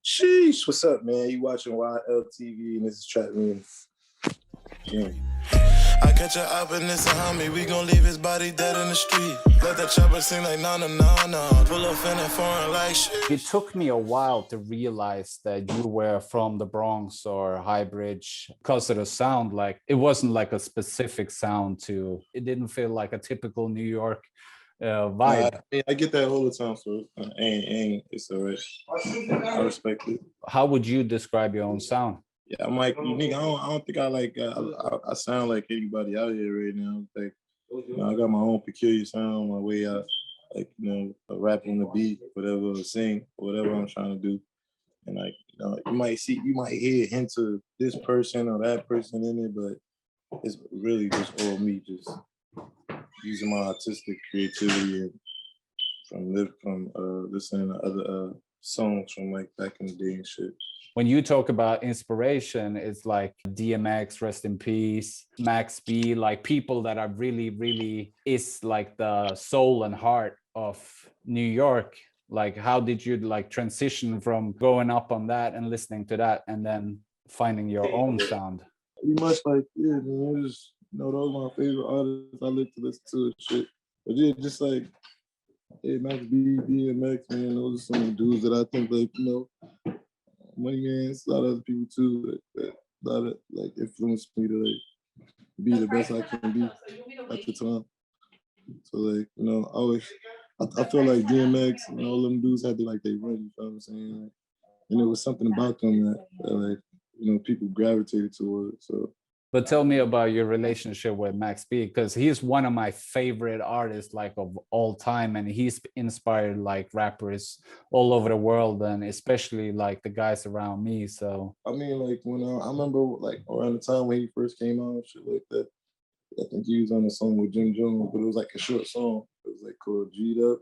Sheesh, what's up, man? You watching Yltv and this is Trap Manny. Yeah. I catch a up and it's a homie. We gon' leave his body dead in the street. Let that chopper sing like na na na na. Pull up in that foreign like shit. It took me a while to realize that you were from the Bronx or Highbridge because of the sound. Like it wasn't like a specific sound to. It didn't feel like a typical New York vibe. I get that all the time, so it's all right. I respect it. How would you describe your own sound? Yeah, I'm like unique. I don't think I like. I sound like anybody out here right now. Like, I got my own peculiar sound, my way I like, rap on the beat, whatever, sing, whatever I'm trying to do. And like, you might hear hints of this person or that person in it, but it's really just all me, just using my artistic creativity and from listening to other songs from like back in the day and shit. When you talk about inspiration, it's like DMX, rest in peace, Max B, like people that are really is like the soul and heart of New York. Like, how did you like transition from growing up on that and listening to that and then finding your own sound? Pretty much like, yeah, man, just, those are my favorite artists I like to listen to and shit. But yeah, just like, hey, Max B, DMX, man, those are some dudes that I think like, Money Man, it's a lot of other people too that like influenced me to like be the best I can be at the time. So like, I feel like DMX and all them dudes had to like they run, you know what I'm saying? Like, and there was something about them that like, people gravitated toward. So. But tell me about your relationship with Max B, because he's one of my favorite artists like of all time, and he's inspired like rappers all over the world, and especially like the guys around me. So I mean, like when I remember like around the time when he first came out and shit like that, I think he was on a song with Jim Jones, but it was like a short song. It was like called G'd Up.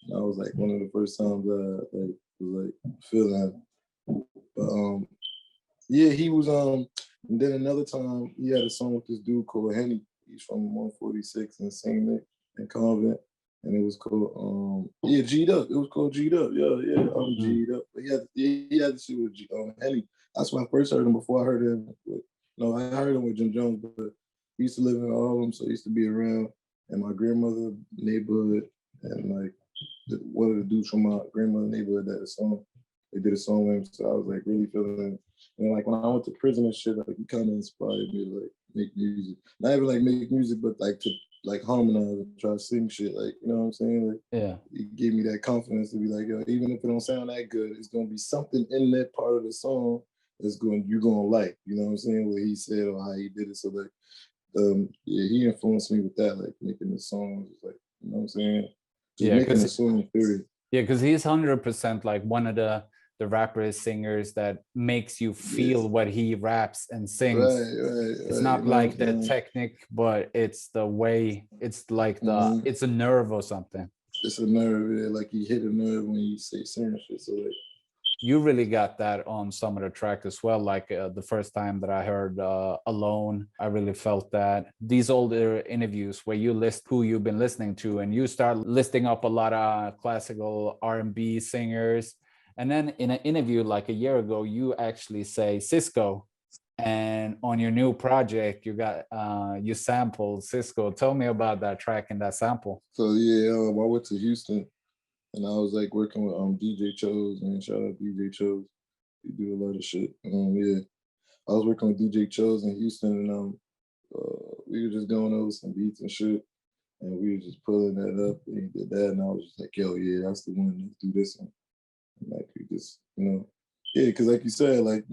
And that was like one of the first times that I like was like feeling. But yeah, he was and then another time he had a song with this dude called Henny. He's from 146 in St. Nick and Convent. And it was called G'd Up. It was called G'd Up. Yeah, G'd Up. But he had to see with Henny. That's when I first heard him before I heard him I heard him with Jim Jones, but he used to live in Harlem, so he used to be around in my grandmother's neighborhood, and like one of the dudes from my grandmother's neighborhood that they did a song with him, so I was like really feeling it. And like when I went to prison and shit, like he kind of inspired me to like make music. Not even like make music, but like to like harmonize and try to sing shit. Like, you know what I'm saying? Like, yeah, it gave me that confidence to be like, yo, even if it don't sound that good, it's gonna be something in that part of the song you're gonna like. You know what I'm saying? What he said or how he did it. So like, yeah, he influenced me with that, like making the songs, like, you know what I'm saying? Just making the song, period. Yeah, because he's 100% like one of the rappers, singers that makes you feel what he raps and sings. Right. It's not like the technique, but it's the way, it's like it's a nerve or something. It's a nerve, yeah, like you hit a nerve when you say certain shit. So like, you really got that on some of the tracks as well. Like the first time that I heard Alone, I really felt that. These older interviews where you list who you've been listening to and you start listing up a lot of classical R&B singers. And then in an interview like a year ago, you actually say Cisco. And on your new project, you got you sampled Cisco. Tell me about that track and that sample. So yeah, I went to Houston. And I was like working with DJ Chose, and shout out DJ Chose. He do a lot of shit. Yeah, I was working with DJ Chose in Houston, and we were just going over some beats and shit, and we were just pulling that up. And he did that, and I was just like, yo, yeah, that's the one. Let's do this one. And like we just, yeah, because like you said, like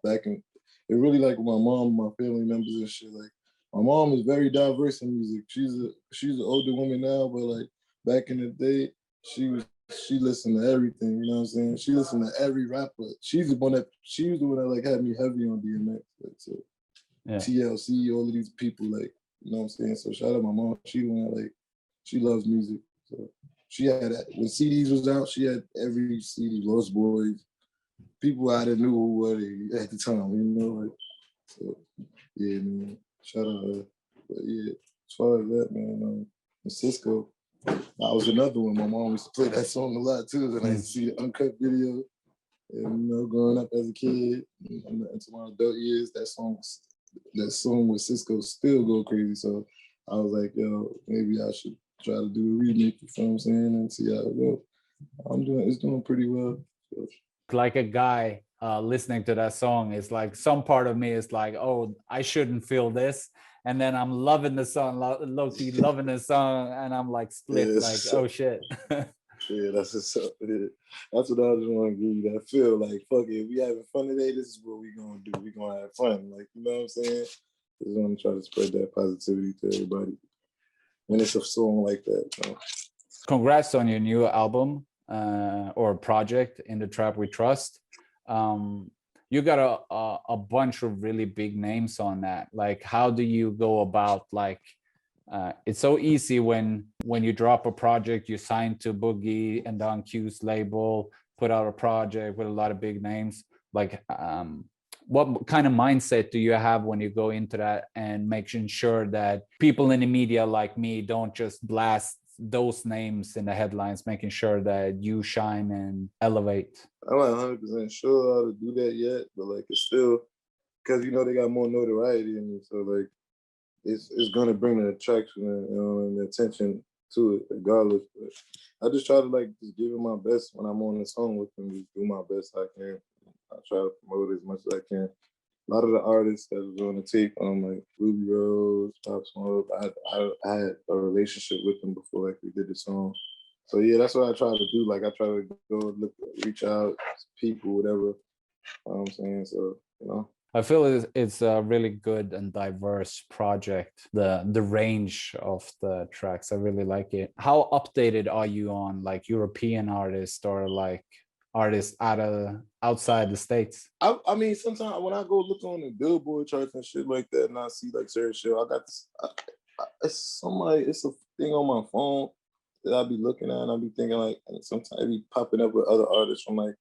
back in it really like my mom, my family members and shit. Like my mom is very diverse in music. She's an older woman now, but like back in the day. She listened to everything, you know what I'm saying? She listened to every rapper. She was the one that like had me heavy on DMX. Like, so yeah. TLC, all of these people, like, you know what I'm saying? So shout out my mom. She the one that, like, she loves music. So she had that. When CDs was out, she had every CD, Lost Boys. People out there knew who were they at the time, you know? Like, so yeah, man. Shout out her. But yeah, as far as that, man, and Cisco. That was another one. My mom used to play that song a lot too, and I used to see the uncut video. And, you know, growing up as a kid into my adult years, that song with Cisco still go crazy. So I was like, yo, maybe I should try to do a remake, you know what I'm saying, and see how it goes. It's doing pretty well. So. Like a guy listening to that song is like, some part of me is like, oh, I shouldn't feel this. And then I'm loving the song, low-key loving the song, and I'm like split, like, oh shit. Yeah, that's just so, yeah. That's what I just want to give you that feel like, fuck it, if we having fun today, this is what we gonna do. We gonna have fun, like, you know what I'm saying? Just want to try to spread that positivity to everybody when it's a song like that. You know? Congrats on your new album or project, In the Trap We Trust. You got a bunch of really big names on that. Like, how do you go about, like, it's so easy when you drop a project, you sign to Boogie and Don Q's label, put out a project with a lot of big names. Like, what kind of mindset do you have when you go into that and making sure that people in the media like me don't just blast those names in the headlines, making sure that you shine and elevate? I'm not 100% sure how to do that yet, but like it's still, because you know they got more notoriety in me, so like it's gonna bring the attraction and the attention to it regardless. But I just try to like just give it my best when I'm on the song with them, just do my best I can. I try to promote it as much as I can. A lot of the artists that was on the tape, like Rubie Rose, Pop Smoke, I had a relationship with them before like we did the song. So yeah, that's what I try to do. Like I try to go reach out to people, whatever. You know what I'm saying? So, you know. I feel it's a really good and diverse project, the range of the tracks. I really like it. How updated are you on like European artists or like artists outside the States? I mean, sometimes when I go look on the Billboard charts and shit like that, and I see like certain shit, I got this. It's a thing on my phone that I be looking at, and I be thinking like, and sometimes it be popping up with other artists from like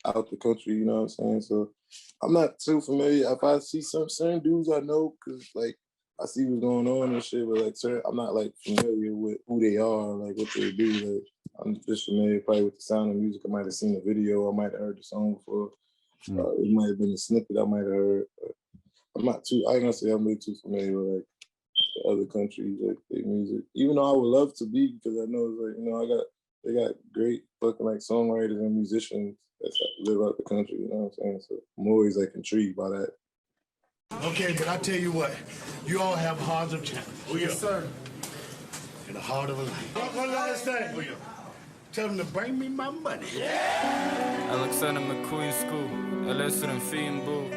out the country, you know what I'm saying? So I'm not too familiar. If I see some certain dudes I know, cause like I see what's going on and shit, but like I'm not like familiar with who they are, like what they do. Like I'm just familiar probably with the sound of music. I might have seen the video, I might have heard the song before. It might have been a snippet I might have heard. I ain't gonna say I'm really too familiar with like the other countries, like their music. Even though I would love to be, because I know it's like, you know, they got great fucking like songwriters and musicians that live out the country, you know what I'm saying? So I'm always like intrigued by that. Okay, but I tell you what, you all have hearts of champions. Oh, yes, sir. And the heart of a lion. One last thing. Oh, yeah. Tell them to bring me my money. Yeah! Alexander McQueen Scoop. Jag läser en fin bok.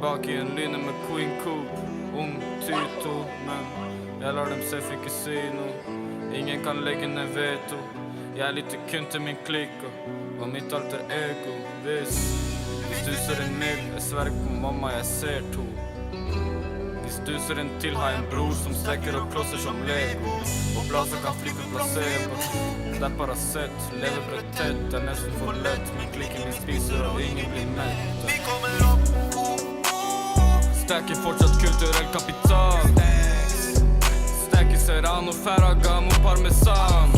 Bak i en linne med Queen Coop. Ung, tyto, men jag lar dem se för casino. Ingen kan lägga ner veto. Jag lite kun till min klick och mitt alter ego. Visst, hvis du ser en mil, jag svär på mamma jag ser to. Hvis du ser en till har en bror som stäcker och klosser som Lego. Och blaser kan flytta placebo. Där bara sett, lever brett tätt. Jag nästan får lätt, min klicken min spiser och ingen blir mätt. Vi kommer upp. Stack i fortsatt kulturell kapital. Stack i serrano, ferraga mot parmesan.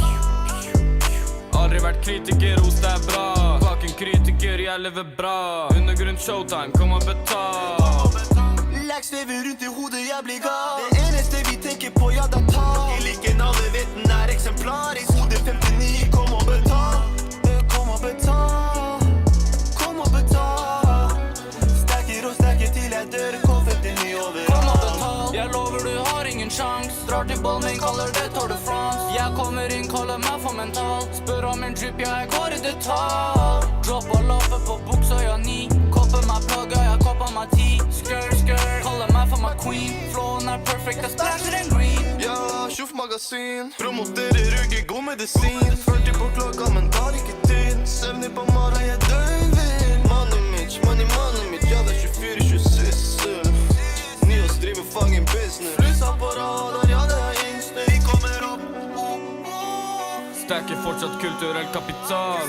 Aldrig vært kritiker hos deg bra. Bak en kritiker, jeg lever bra. Undergrunn showtime, kom og betal. Laks lever rundt i hodet, jeg blir gal. Det eneste vi tenker på, ja det tar. I like alle vet den er eksemplarisk. Hode 59, kom og betal. Kom og betal. Kom og betal. Stacker til jeg dør. Kom 59 over. Kom og betal. Jeg lover du har ingen sjans. Drar til Bolmen, kaller det Tour de France. Jeg kommer inn, kaller meg for mental. Spør om en trip, jeg går i detalj. Dropper lappe på buksa, jeg 9. Kopper meg plagga, jeg kopper meg 10. Skør, kaller meg for meg queen. Flowen er perfect, jeg splasher en green. Ja, tjoff magasin. Promoterer rugge, god medisin. 40 på klokka, men tar ikke tid. Søvnig på morgen, jeg døgnvill. Money mitt, ja det er 24-26. Ny å drive fucking business. Flysa på radar, ja det er instinkt. Vi kommer opp. Stack i fortsatt kulturell kapital.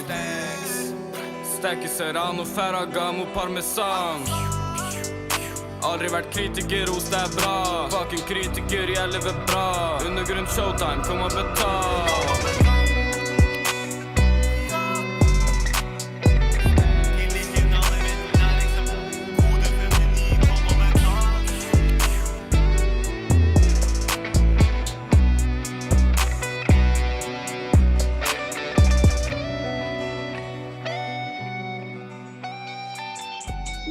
Stack i serrano, ferraga mot parmesan. Aldrig vært kritiker hos deg bra. Bak en kritiker, jeg lever bra. Undergrunn showtime, kom og betal.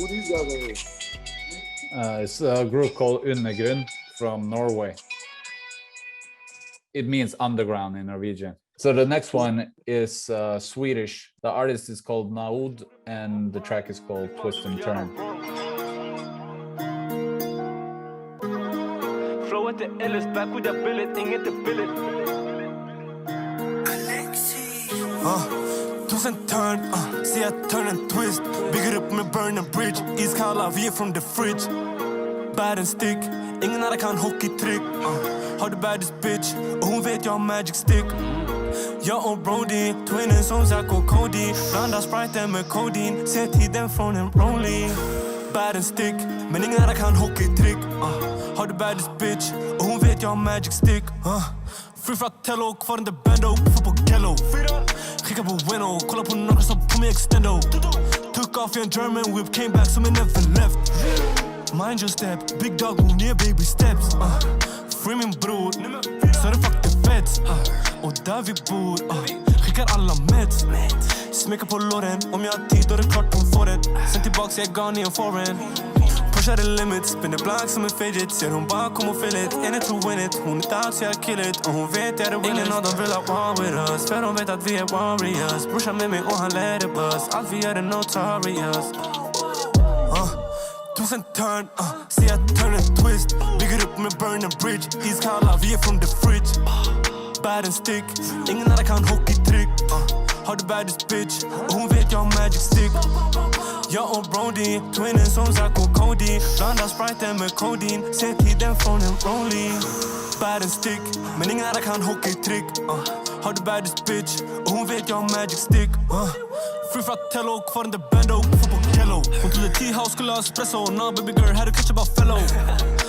Who these guys are here? It's a group called UNDERGRUNN from Norway. It means underground in Norwegian. So the next one is Swedish. The artist is called Naod and the track is called Twist and Turn. Flow at the illest, back with the billet, inget the billet. Twist and turn, see I turn and twist. Bygger upp med burn and bridge. Iskalla, vi är from the fridge. Bad and stick, ingen annan kan hockeytrick. Har du baddest bitch, och hon vet jag har magic stick. Jag och Brody, twinnen som Zack och Cody. Blandar sprite med codeine, ser tiden från en rolling. Bad and stick, men ingen annan kan hockeytrick. Har du baddest bitch, och hon vet jag har magic stick. Free fratello, kvar inte bando, får på kello. Skicka på Winnow, kolla på några som på mig extendo. Took off in German whip, came back som I never left. Mind your step, big dog move near baby steps. Free min bror, så det fuck the feds. Och där vi bor, skickar alla meds. Smeka på låren, om jag har tid då är det klart hon får det. Sen tillbaks jag är gone i en foreign. Pushar the limits, spinner blank som en fidget. Ser hon bara kom och feel it, in it to win it. Hon är down så jag kill it, och hon vet jag är det. Ingen av dem vill ha war with us, för de vet att vi är warriors. Brorsan med mig och han leder buss, allt vi gör är notorious. Twist and turn, see I turn and twist. Bygger upp med burn and bridge. Iskalla, vi är from the fridge. Bad and stick, ingen annan kan hockeytrick. Har du baddest bitch, och hon vet jag har magic stick. Jag och Brody, twinnen som Zack och Cody. Blandar sprite med codeine, ser tiden från en rolling. Bad and stick, men ingen annan kan hockeytrick. Har du baddest bitch, och hon vet jag har magic stick. Free fratello, kvar inte bando, får på kello. Hon trodde T-house skulle ha espresso. Nah baby girl, här du catch about fellow.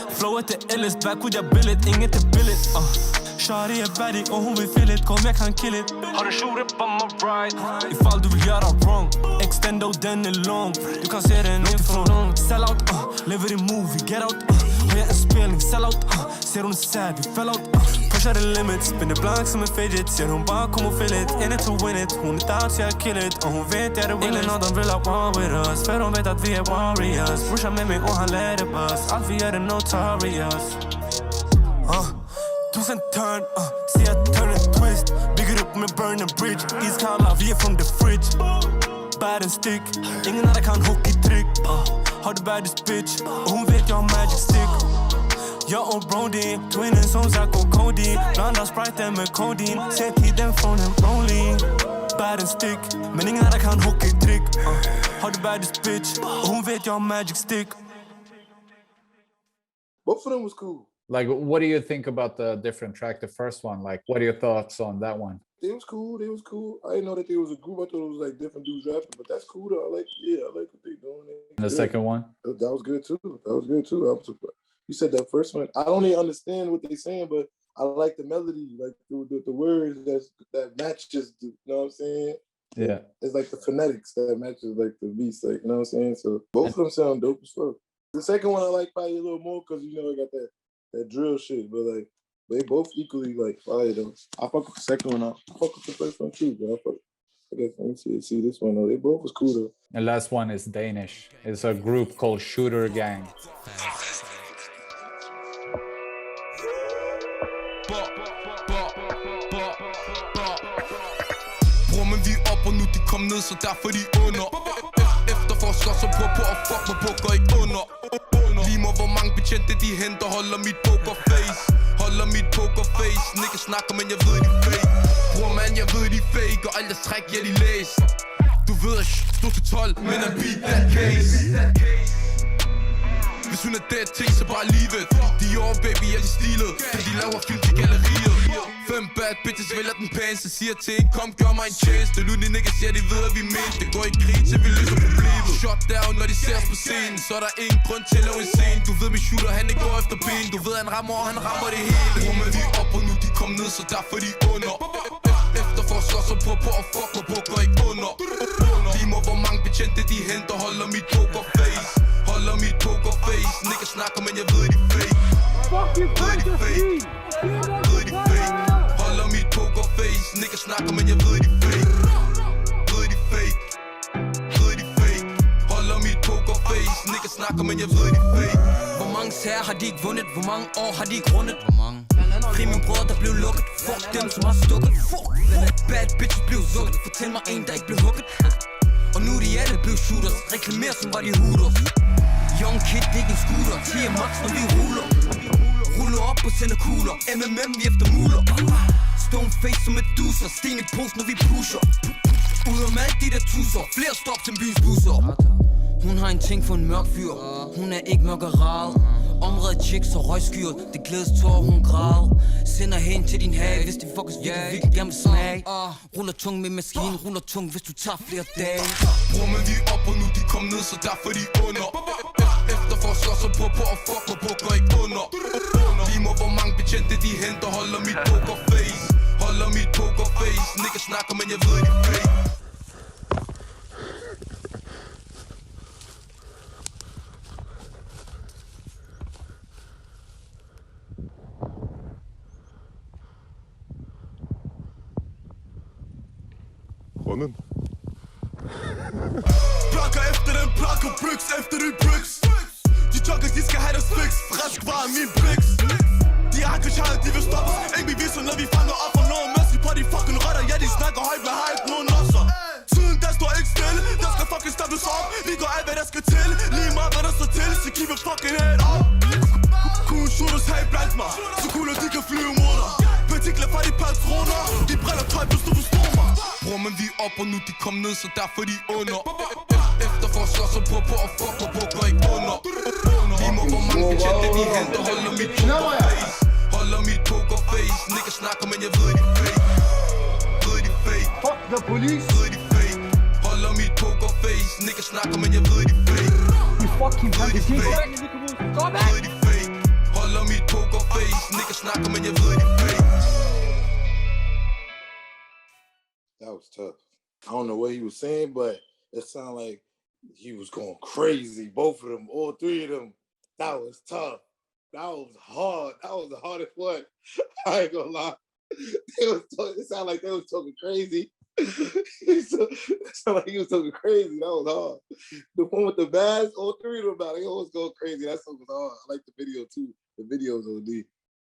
Flow at the illest, back with your billet, inget är billigt. Shawty är baddie och hon vill feel it, kom jag kan kill it. Har du shoot up on my ride, ifall du vill göra wrong. Extendo den är lång, du kan se den utifrån. Sell out, lever i movie, get out. Har jag en spelning, sell out. Ser hon är sad, vi fell out. Pushar the limits, spinner blank som en fidget. Ser hon bara kom och feel it, in it to win it. Hon är down så jag kill it, och hon vet jag är det. Ingen av dem vill ha war with us, för de vet att vi är warriors. Brorsan med mig och han leder buss, allt vi gör är notorious. Twist and turn, see I turn and twist. Bygger upp med burn and bridge. Iskalla, vi är from the fridge. Bad and stick, ingen annan kan hockeytrick. Har du baddest bitch, och hon vet jag har magic stick. Jag och Brody, twinnen som Zack och Cody. Blandar sprite med codeine, ser tiden från en rolling. Bad and stick, men ingen annan kan hockeytrick. Har du baddest bitch, och hon vet jag har magic stick. Both of them was cool. Like, what do you think about the different track? The first one, like, what are your thoughts on that one? They was cool. They was cool. I didn't know that they was a group. I thought it was like different dudes rapping, but that's cool though. I like what they doing. And the second one? That was good too. You said that first one. I don't even understand what they're saying, but I like the melody, like the words that matches. You know what I'm saying? Yeah. It's like the phonetics that matches like the beats, like, you know what I'm saying? So both of them sound dope as fuck. The second one I like probably a little more because, you know, I got that drill shit, but like they both equally like fire though. I fuck with the second one. I fuck with the first one too, but I guess let me see this one though. They both was cool though. The last one is Danish. It's a group called Shooter Gang. Bror, men vi er op og nu de kom ned, så derfor de under. Efterforsker så på at fuck mig på, går ikke under. Lige må hvor mange betjente de henter, holder mit pokerface. Nigga snakker, men jeg ved de fake. Bror man, jeg ved de fake, og alt deres træk, ja de læs. Du ved at stå til 12, men I beat that case. Hvis hun er dead ting, så bare livet. De over baby, er de stilet, for de laver film til galleriet. 5 bad bitches vælger den pæneste, siger til en kom, gør mig en tjeneste. Nu de niggas siger, de ved at vi mente. Det går i krig, til vi løser problemet. Shot down, når de ser os på scenen, så er der ingen grund til at lave en scene. Du ved, min shooter, han ikke går efter ben. Du ved, han rammer, og han rammer det hele. Bror, men vi er op, og nu de kom ned, så derfor de under. Efterforsker så på at fuck mig på, går ikke under. Lige må hvor mange betjente de henter, holder mit pokerface. Nigga snakker, men jeg ved de fake. Ved de fake. Holder mit pokerface. Nigga snakker, men jeg ved de fake. Holder mit pokerface. Niggas snakker, men jeg ved de fake. Hvor mange sager har de ikke vundet? Hvor mange år har de ikke rundet? Hvor mange? Fri min bror, der blev lukket. Fuck dem, som har stukket. Fuck bad bitches blev sukket. Fortæl mig en, der ikke blev hugget. Og nu de alle blev shooters. Reklamer som var de hooters. Young kid, det er ikke en scooter. 10 max, når vi ruller. Ruller op og sender kugler. MMM, vi efter muler. Stone face som Medusa. Sten i pose, når vi pusher. Ud om alt de der tusser. Flere stop til byens busser. Hun har en ting for en mørk fyr. Hun er ikke mørk og ral. Omredet chicks og røgskyret. Det glædestår, hun græd. Sender hen til din hage. Hvis de fuckers virkelig gerne vil smage. Ruller tung med maskinen. Ruller tung, hvis du tager flere dage. Bror, men vi er op og nu de kom ned, så derfor de under. Efterforsker så på og fuck og bukker ikke under. Lige må hvor mange betjente de henter. Holder mit pokerface. Holder mit pokerface. Niggas snakker, men jeg ved de fake. Runden. Plakker efter den plakker, bricks efter de bricks. De joggers, de skal have deres fix. Frisk var min bricks. De har kachat, de vil stoppe. Ingen beviser, når vi fanger op for noget. Mens vi på de fucking rotter. Ja, de snakker højt med hype, nogen også. Tiden, der står ikke stille. Der skal fucking stables op. Vi går alt, hvad der skal til. Lige meget, hvad der står til. Så keep it fucking head up. Cool shooters her blandt mig. Så cool, at de kan flyve mod dig. Partikler fra de patroner. De brænder tøj, hvis du forstår mig. Bror, men vi er op og nu de kom ned, så derfor de under. Efterforsker så på og fuck og bukker ikke under. Lige må hvor mange betjente de henter. Holder mit pokerface. Holder mit pokerface. Niggas snakker, men jeg ved de fake. Ved de fake. Fuck the police. Ved de fake. Holder mit pokerface. Niggas snakker, men jeg ved de fake. You fucking Ved de fake. Ved de fake. Holder mit pokerface. Niggas snakker, men jeg ved de fake. That was tough. I don't know what he was saying, but it sounded like he was going crazy. Both of them, all three of them. That was tough. That was hard. That was the hardest one. I ain't gonna lie. It sounded like they was talking crazy. It sounded like he was talking crazy. That was hard. The one with the bass, all three of them now, they always go crazy. That song was hard. I like the video too. The video's OD.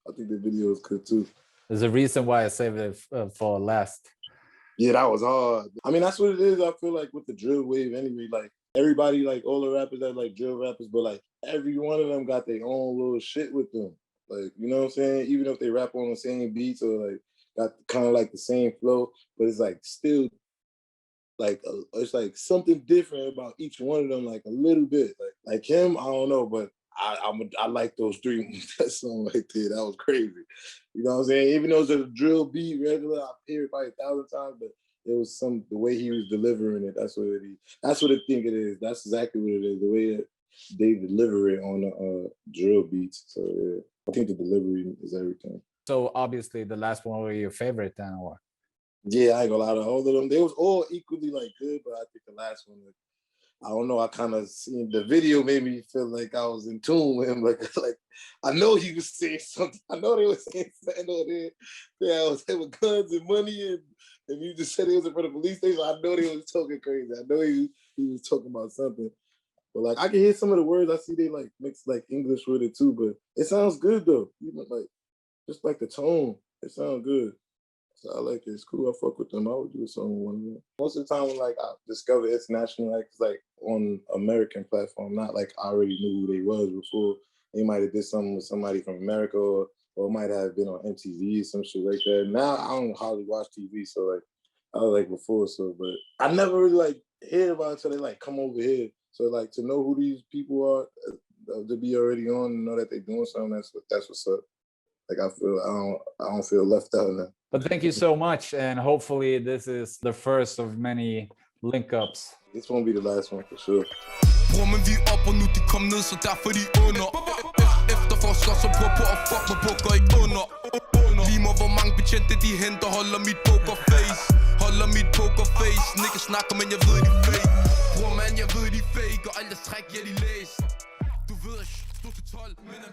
I think the video is good too. There's a reason why I saved it for last. Yeah, that was hard. I mean, that's what it is. I feel like with the drill wave anyway, like everybody, like all the rappers that like drill rappers, but like every one of them got their own little shit with them. Like, you know what I'm saying? Even if they rap on the same beats or like got kind of like the same flow, but it's like still like, it's like something different about each one of them, like a little bit. Like him, I don't know, but I like those three. That song right there, that was crazy. You know what I'm saying? Even though it's a drill beat, regular, I hear it probably 1,000 times, but it was the way he was delivering it. That's what it is. That's what I think it is. That's exactly what it is. The way that they deliver it on the drill beats. So yeah, I think the delivery is everything. So obviously the last one were your favorite then, or? Yeah, I ain't gonna lie to all of them. They was all equally like good, but I think the last one, like, I don't know, I kind of seen the video made me feel like I was in tune with him. Like I know he was saying something. I know they were saying something over there. Yeah, I was there with guns and money, and you just said it was in front of the police station. I know they was talking crazy. I know he was talking about something. But like I can hear some of the words. I see they like mix like English with it too. But it sounds good though. Even like just like the tone, it sounds good. So I like it. It's cool. I fuck with them. I would do a song with one of them. Most of the time, when like I discover international acts like on American platform, not like I already knew who they was before. They might have did something with somebody from America, or might have been on MTV or some shit like that. Now I don't hardly watch TV, so like I was like before. So, but I never really like hear about it until they like come over here. So like to know who these people are, to be already on and know that they're doing something. That's what's up. Like I don't feel left out now. But thank you so much, and hopefully this is the first of many link-ups. This won't be the last one for sure. Bror, men vi er op og nu de kom ned, så derfor de under. Efterforsker så på og fuck og bukker ikke under. Lige må hvor mange betjente de henter. Holder mit pokerface. Holder mit pokerface. Niggas snakker, men jeg ved de fake. Bror man, jeg ved de fake. Og alt deres træk, ja de læser. Du ved at stå til 12, men er